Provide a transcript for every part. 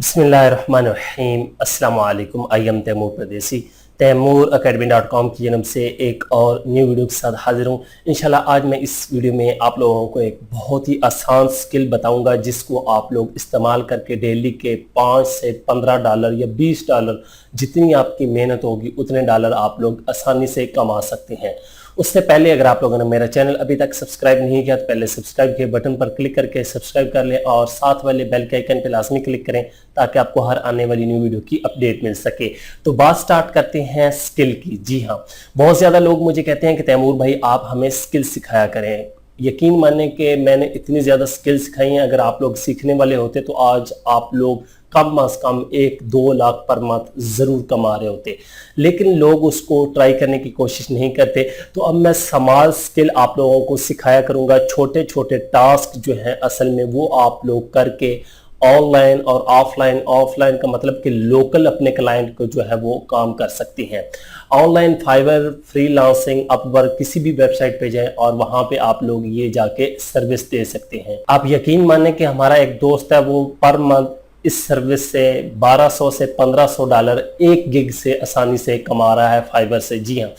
बिस्मिल्लाहिर्रहमानिर्रहीम अस्सलाम वालेकुम। आई एम तैमूर परदेसी तैमूर academy.com की जन्म से एक और न्यू वीडियो के साथ हाजिर हूँ। इंशाल्लाह आज मैं इस वीडियो में आप लोगों को एक बहुत ही आसान स्किल बताऊंगा जिसको आप लोग इस्तेमाल करके डेली के 5 से 15 डॉलर या 20 डॉलर जितनी आपकी मेहनत होगी उतने डॉलर आप लोग आसानी से कमा सकते हैं। उससे पहले अगर आप लोगों ने मेरा चैनल अभी तक सब्सक्राइब नहीं किया तो पहले सब्सक्राइब के बटन पर क्लिक करके सब्सक्राइब कर लें और साथ वाले बेल के आइकन पर लाजमी क्लिक करें ताकि आपको हर आने वाली न्यू वीडियो की अपडेट मिल सके। तो बात स्टार्ट करते हैं स्किल की। जी हाँ, बहुत ज़्यादा लोग मुझे कहते हैं कि तैमूर भाई आप हमें स्किल सिखाया करें। यकीन माने कि मैंने इतनी ज़्यादा स्किल सिखाई हैं, अगर आप लोग सीखने वाले होते तो आज आप लोग कम अज कम 1-2 लाख पर मंथ ज़रूर कमा रहे होते, लेकिन लोग उसको ट्राई करने की कोशिश नहीं करते। तो अब मैं स्मॉल स्किल आप लोगों को सिखाया करूँगा। छोटे छोटे टास्क जो हैं असल में वो आप लोग करके ऑनलाइन और ऑफलाइन, ऑफलाइन का मतलब कि लोकल अपने क्लाइंट को जो है वो काम कर सकती हैं। ऑनलाइन फाइवर, फ्रीलांसिंग, अपवर्क किसी भी वेबसाइट पे जाएं और वहां पे आप लोग ये जाके सर्विस दे सकते हैं। आप यकीन माने कि हमारा एक दोस्त है वो पर मंथ इस सर्विस से 1200 से 1500 डॉलर एक गिग से आसानी से कमा रहा है फाइवर से। जी हाँ,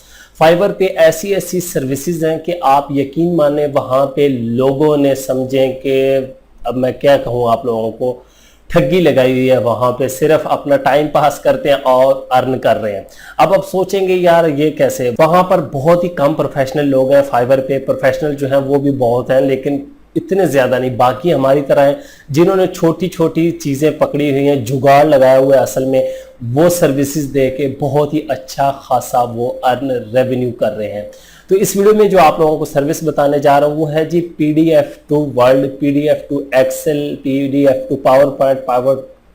फाइवर पे ऐसी ऐसी सर्विसेज हैं कि आप यकीन माने वहां पे लोगों ने समझें कि अब मैं क्या कहूँ आप लोगों को, ठगी लगाई हुई है। वहां पे सिर्फ अपना टाइम पास करते हैं और अर्न कर रहे हैं। अब सोचेंगे यार ये कैसे, वहां पर बहुत ही कम प्रोफेशनल लोग हैं। फाइवर पे प्रोफेशनल जो हैं वो भी बहुत हैं लेकिन इतने ज्यादा नहीं। बाकी हमारी तरह हैं जिन्होंने छोटी छोटी चीजें पकड़ी हुई हैं, जुगाड़ लगाया हुआ है, असल में वो सर्विसेज दे के बहुत ही अच्छा खासा वो अर्न रेवेन्यू कर रहे हैं। तो इस वीडियो में जो आप लोगों को सर्विस बताने जा रहा हूँ वो है जी PDF to word, PDF to excel, PDF to power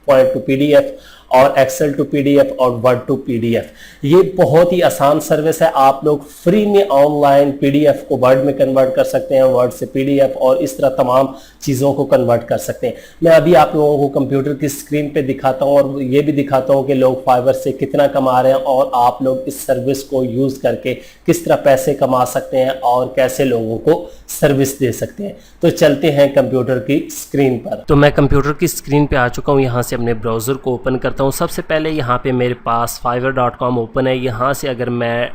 point to PDF और एक्सेल टू PDF और वर्ड टू PDF। ये बहुत ही आसान सर्विस है। आप लोग फ्री में ऑनलाइन PDF को वर्ड में कन्वर्ट कर सकते हैं, वर्ड से PDF, और इस तरह तमाम चीज़ों को कन्वर्ट कर सकते हैं। मैं अभी आप लोगों को कंप्यूटर की स्क्रीन पे दिखाता हूँ और ये भी दिखाता हूँ कि लोग फाइवर से कितना कमा रहे हैं और आप लोग इस सर्विस को यूज़ करके किस तरह पैसे कमा सकते हैं और कैसे लोगों को सर्विस दे सकते हैं। तो चलते हैं कंप्यूटर की स्क्रीन पर। तो मैं कंप्यूटर की स्क्रीन पे आ चुका हूँ। यहाँ से अपने ब्राउज़र को ओपन करता हूँ। सबसे पहले यहाँ पे मेरे पास fiverr.com ओपन है। यहाँ से अगर मैं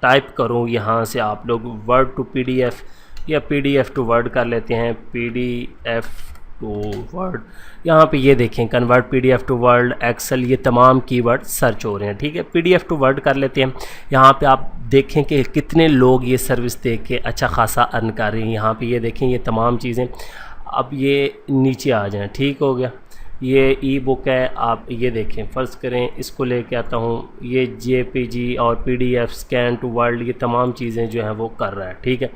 टाइप करूँ, यहाँ से आप लोग वर्ड टू PDF या PDF टू वर्ड कर लेते हैं, PDF टू वर्ड। यहाँ पे ये देखें convert PDF to word, excel, ये तमाम कीवर्ड सर्च हो रहे हैं। ठीक है, PDF टू वर्ड कर लेते हैं। यहाँ पे आप देखें कि कितने लोग ये सर्विस दे के अच्छा खासा अर्न कर रहे हैं। यहाँ पे ये देखें ये तमाम चीज़ें। अब ये नीचे आ जाएं, ठीक हो गया। ये ई बुक है, आप ये देखें, फ़र्ज़ करें इसको लेके आता हूँ, ये JPG और PDF स्कैन टू वर्ल्ड, ये तमाम चीज़ें जो हैं वो कर रहा है। ठीक है,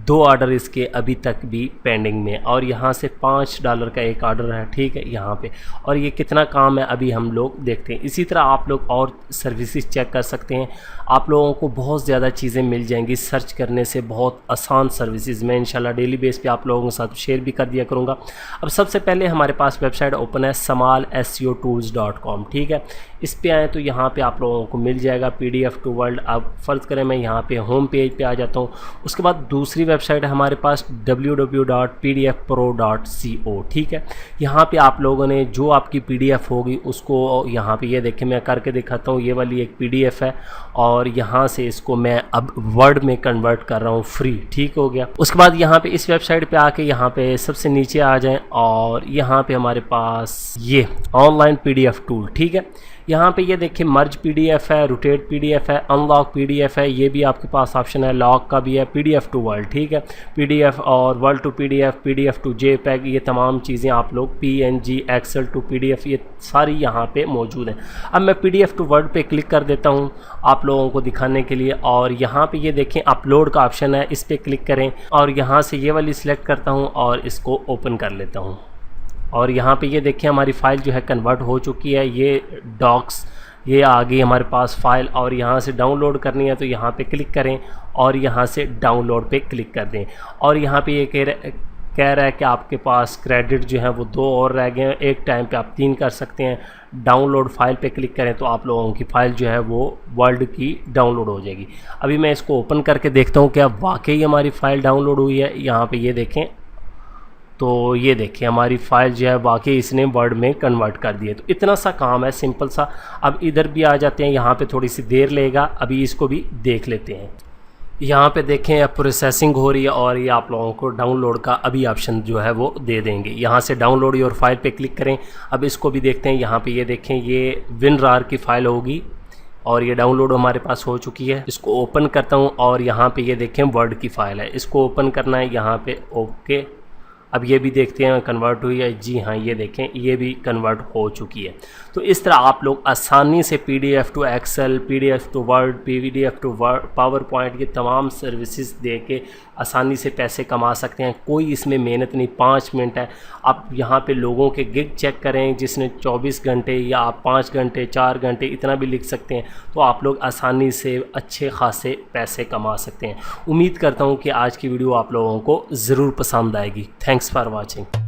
2 ऑर्डर इसके अभी तक भी पेंडिंग में, और यहाँ से 5 डॉलर का एक ऑर्डर है। ठीक है, यहाँ पे, और ये कितना काम है अभी हम लोग देखते हैं। इसी तरह आप लोग और सर्विसेज चेक कर सकते हैं। आप लोगों को बहुत ज़्यादा चीज़ें मिल जाएंगी सर्च करने से, बहुत आसान सर्विसेज मैं इंशाल्लाह डेली बेस पे आप लोगों के साथ शेयर भी कर दिया करूँगा। अब सबसे पहले हमारे पास वेबसाइट ओपन है smallseotools.com। ठीक है, इस पे आए तो यहाँ पे आप लोगों को मिल जाएगा PDF टू वर्ल्ड। अब फ़र्ज़ करें मैं यहाँ पे होम पेज पे आ जाता हूँ। उसके बाद दूसरी वेबसाइट है हमारे पास www.pdfpro.co। ठीक है, यहाँ पे आप लोगों ने जो आपकी PDF होगी उसको, यहाँ पे ये देखें मैं करके दिखाता हूँ। ये वाली एक PDF है और यहाँ से इसको मैं अब वर्ड में कन्वर्ट कर रहा हूँ फ्री। ठीक हो गया। उसके बाद यहाँ पे इस वेबसाइट पे आके यहाँ पे सबसे नीचे आ जाएं और यहाँ पे हमारे पास ये ऑनलाइन PDF टूल। ठीक है, यहाँ पे ये देखिए मर्ज PDF है, रोटेट PDF है, अनलॉक PDF है, ये भी आपके पास ऑप्शन है, लॉक का भी है, PDF टू वर्ल्ड। ठीक है, PDF और word to PDF, PDF to JPEG, ये तमाम चीज़ें आप लोग PNG, एक्सेल टू PDF, ये सारी यहाँ पे मौजूद हैं। अब मैं PDF टू वर्ल्ड पे क्लिक कर देता हूँ आप लोगों को दिखाने के लिए, और यहाँ पे ये देखें अपलोड का ऑप्शन है, इस पर क्लिक करें और यहाँ से ये वाली सिलेक्ट करता हूँ और इसको ओपन कर लेता हूँ। और यहाँ पे ये देखें हमारी फ़ाइल जो है कन्वर्ट हो चुकी है। ये डॉक्स, ये आ गई हमारे पास फ़ाइल, और यहाँ से डाउनलोड करनी है तो यहाँ पे क्लिक करें और यहाँ से डाउनलोड पे क्लिक कर दें। और यहाँ पे ये कह रहा है कि आपके पास क्रेडिट जो है वो 2 और रह गए हैं, एक टाइम पे आप 3 कर सकते हैं। डाउनलोड फ़ाइल पे क्लिक करें तो आप लोगों की फ़ाइल जो है वो वर्ल्ड की डाउनलोड हो जाएगी। अभी मैं इसको ओपन करके देखता हूँ क्या वाकई हमारी फ़ाइल डाउनलोड हुई है। यहाँ पर ये देखें तो ये देखिए हमारी फ़ाइल जो है वाकई इसने वर्ड में कन्वर्ट कर दी है। तो इतना सा काम है सिंपल सा। अब इधर भी आ जाते हैं, यहाँ पे थोड़ी सी देर लेगा, अभी इसको भी देख लेते हैं। यहाँ पे देखें अब प्रोसेसिंग हो रही है और ये आप लोगों को डाउनलोड का अभी ऑप्शन जो है वो दे देंगे। यहाँ से डाउनलोड योर फाइल पे क्लिक करें। अब इसको भी देखते हैं, यहाँ पे ये देखें ये WinRAR की फ़ाइल होगी और ये डाउनलोड हमारे पास हो चुकी है। इसको ओपन करता हूँ और यहाँ पे ये देखें वर्ड की फ़ाइल है, इसको ओपन करना है, यहाँ पे ओके। अब ये भी देखते हैं कन्वर्ट हुई है, जी हाँ ये देखें ये भी कन्वर्ट हो चुकी है। तो इस तरह आप लोग आसानी से PDF to excel, PDF to word, PDF to power point, ये तमाम सर्विसेज दे के आसानी से पैसे कमा सकते हैं। कोई इसमें मेहनत नहीं, 5 मिनट है। आप यहाँ पे लोगों के गिग चेक करें जिसने 24 घंटे या आप 5 घंटे 4 घंटे इतना भी लिख सकते हैं, तो आप लोग आसानी से अच्छे खासे पैसे कमा सकते हैं। उम्मीद करता हूँ कि आज की वीडियो आप लोगों को ज़रूर पसंद आएगी। Thanks for watching.